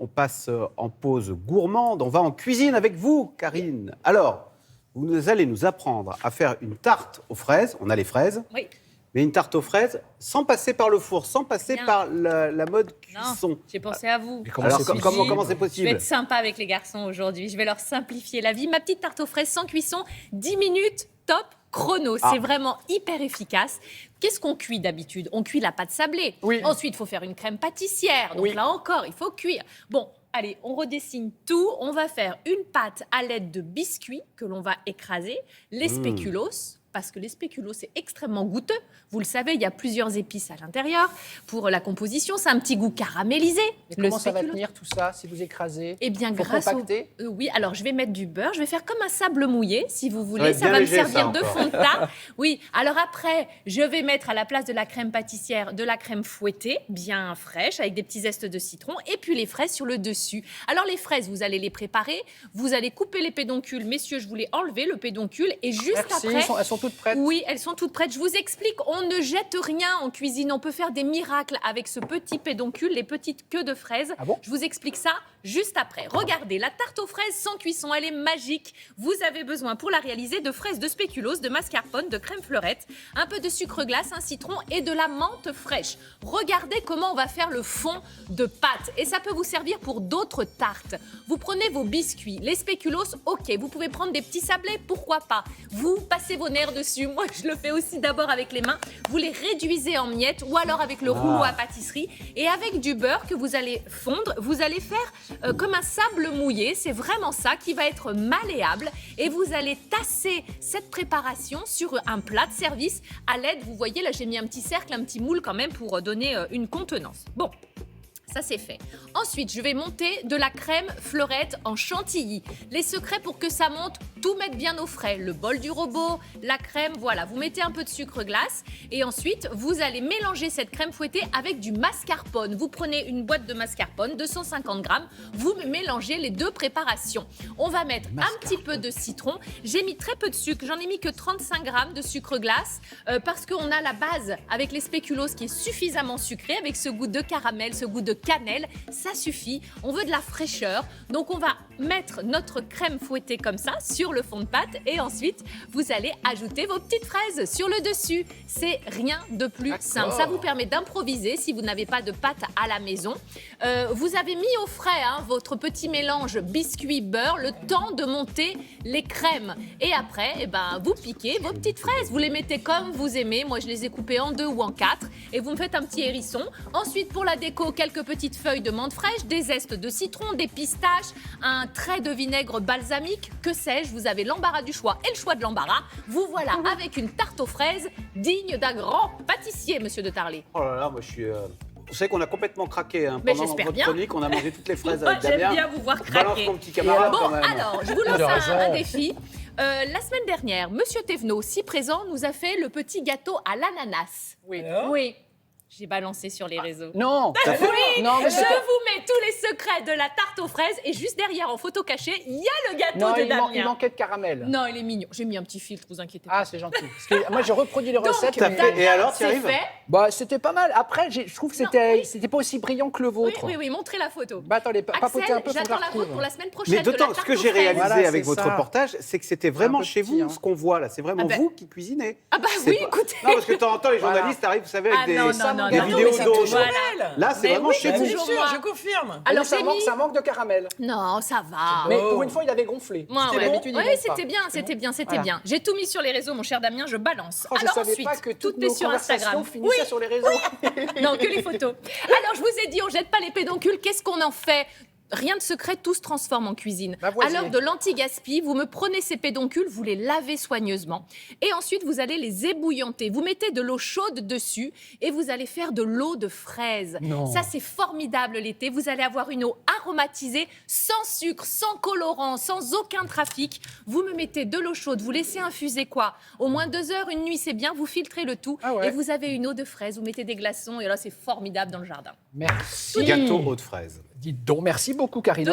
on passe en pause gourmande. On va en cuisine avec vous, Karine. Alors, vous allez nous apprendre à faire une tarte aux fraises. On a les fraises. Oui. Mais une tarte aux fraises sans passer par le four, sans passer par la mode cuisson. Non, j'ai pensé à vous. Alors, comment c'est possible? Je vais être sympa avec les garçons aujourd'hui. Je vais leur simplifier la vie. Ma petite tarte aux fraises sans cuisson, 10 minutes, top chrono. C'est vraiment hyper efficace. Qu'est-ce qu'on cuit d'habitude? On cuit la pâte sablée. Oui. Ensuite, il faut faire une crème pâtissière. Donc Oui. là encore, il faut cuire. Bon, allez, on redessine tout. On va faire une pâte à l'aide de biscuits que l'on va écraser. Les spéculoos. Parce que les spéculoos, c'est extrêmement goûteux. Vous le savez, il y a plusieurs épices à l'intérieur. Pour la composition, c'est un petit goût caramélisé. Mais comment ça va tenir tout ça si vous écrasez? Eh bien, Faut grâce compacter oui, alors je vais mettre du beurre. Je vais faire comme un sable mouillé, si vous voulez. être Ça bien va me léger, servir ça, de encore. fond de tas. Oui, alors après, je vais mettre à la place de la crème pâtissière de la crème fouettée, bien fraîche, avec des petits zestes de citron, et puis les fraises sur le dessus. Alors les fraises, vous allez les préparer. Vous allez couper les pédoncules. Messieurs, je voulais enlever le pédoncule. Et juste Merci, après... elles sont toutes prêtes. Oui, elles sont toutes prêtes. Je vous explique, on ne jette rien en cuisine. On peut faire des miracles avec ce petit pédoncule, les petites queues de fraises. Ah bon? Je vous explique ça juste après. Regardez, la tarte aux fraises sans cuisson, elle est magique. Vous avez besoin pour la réaliser de fraises de spéculoos, de mascarpone, de crème fleurette, un peu de sucre glace, un citron et de la menthe fraîche. Regardez comment on va faire le fond de pâte. Et ça peut vous servir pour d'autres tartes. Vous prenez vos biscuits, les spéculoos, ok. Vous pouvez prendre des petits sablés, pourquoi pas. Vous passez vos nerfs dessus. Moi, je le fais aussi d'abord avec les mains. Vous les réduisez en miettes ou alors avec le rouleau à pâtisserie. Et avec du beurre que vous allez fondre, vous allez faire comme un sable mouillé. C'est vraiment ça qui va être malléable. Et vous allez tasser cette préparation sur un plat de service à l'aide, vous voyez, là j'ai mis un petit cercle, un petit moule quand même pour donner une contenance. Bon. Ça, c'est fait. Ensuite, je vais monter de la crème fleurette en chantilly. Les secrets pour que ça monte, tout mettre bien au frais. Le bol du robot, la crème, voilà. Vous mettez un peu de sucre glace et ensuite, vous allez mélanger cette crème fouettée avec du mascarpone. Vous prenez une boîte de mascarpone, 250 grammes. Vous mélangez les deux préparations. On va mettre un petit peu de citron. J'ai mis très peu de sucre. J'en ai mis que 35 grammes de sucre glace parce qu'on a la base avec les spéculoos qui est suffisamment sucré avec ce goût de caramel, ce goût de cannelle, ça suffit. On veut de la fraîcheur, donc on va mettre notre crème fouettée comme ça sur le fond de pâte et ensuite vous allez ajouter vos petites fraises sur le dessus. C'est rien de plus simple. Ça vous permet d'improviser si vous n'avez pas de pâte à la maison. Vous avez mis au frais votre petit mélange biscuit-beurre, le temps de monter les crèmes. Et après, vous piquez vos petites fraises. Vous les mettez comme vous aimez. Moi, je les ai coupées en 2 ou en 4 et vous me faites un petit hérisson. Ensuite, pour la déco, quelques petites feuilles de menthe fraîche, des zestes de citron, des pistaches, un trait de vinaigre balsamique, que sais-je, vous avez l'embarras du choix et le choix de l'embarras. Vous voilà avec une tarte aux fraises digne d'un grand pâtissier, monsieur de Tarlé. Oh là là, moi je suis... Vous savez qu'on a complètement craqué Mais pendant j'espère votre bien. chronique, on a mangé toutes les fraises Moi, avec j'aime Damien. bien vous voir Balance craquer. ton petit camarade Bon, quand même. alors, je vous lance Il a raison. un défi. La semaine dernière, monsieur Thévenot, si présent, nous a fait le petit gâteau à l'ananas. Oui. Oui. J'ai balancé sur les réseaux. Non. Oui, Non, mais je c'était- vous mets tous les secrets de la tarte aux fraises et juste derrière en photo cachée, il y a le gâteau Non, de il Damien. manquait de caramel. Non, il est mignon. J'ai mis un petit filtre, vous inquiétez pas. Ah, c'est gentil. Parce que moi, je reproduis les recettes. T'as mais- fait- Et alors, t'y c'est arrives fait. Bah, c'était pas mal. Après, je trouve que c'était pas aussi brillant que le Oui, vôtre. oui, oui, montrez la photo. Bah, attendez, papotez Axel, un peu, faut que je j'attends la la vôtre retrouve. pour la semaine prochaine. Mais de la d'autant, ce tarte que aux j'ai fraises. réalisé Voilà, avec c'est votre ça. reportage, c'est que c'était vraiment peu chez petit, vous hein. ce qu'on voit là. C'est vraiment Ah ben- vous qui cuisinez. Ah bah C'est oui, pas- écoutez. Non, parce que de temps en temps, les Voilà. journalistes arrivent, vous savez, avec Ah des, non, non, des non, non, vidéos mais ça d'eau. touche voilà. Là, c'est Mais vraiment oui, chez c'est vous. toujours Bien sûr, moi. je confirme. Alors, ça, j'ai manque, mis... ça manque de caramel. Non, ça va. Mais Oh. pour une fois, il avait gonflé. Ouais, C'était ouais. d'habitude, il Oui, gonfle pas. c'était bien, c'était bien, c'était Voilà. bien. J'ai tout mis sur les réseaux, mon cher Damien, je balance. Oh, je Alors savais ensuite, pas que tout toutes est nos sur conversations Instagram. finissaient sur les réseaux. Non, que les photos. Alors, je vous ai dit, on jette pas les pédoncules. Qu'est-ce qu'on en fait? Rien de secret, tout se transforme en cuisine. Bah, À voisiez. l'heure de l'anti-gaspi, vous me prenez ces pédoncules, vous les lavez soigneusement. Et ensuite, vous allez les ébouillanter. Vous mettez de l'eau chaude dessus et vous allez faire de l'eau de fraise. Non. Ça, c'est formidable l'été. Vous allez avoir une eau aromatisée, sans sucre, sans colorant, sans aucun trafic. Vous me mettez de l'eau chaude, vous laissez infuser quoi? Au moins 2 heures, une nuit, c'est bien. Vous filtrez le tout Ah ouais. et vous avez une eau de fraise. Vous mettez des glaçons et là, c'est formidable dans le jardin. Merci. Gâteau haute fraise. Dites donc, merci beaucoup, Karine.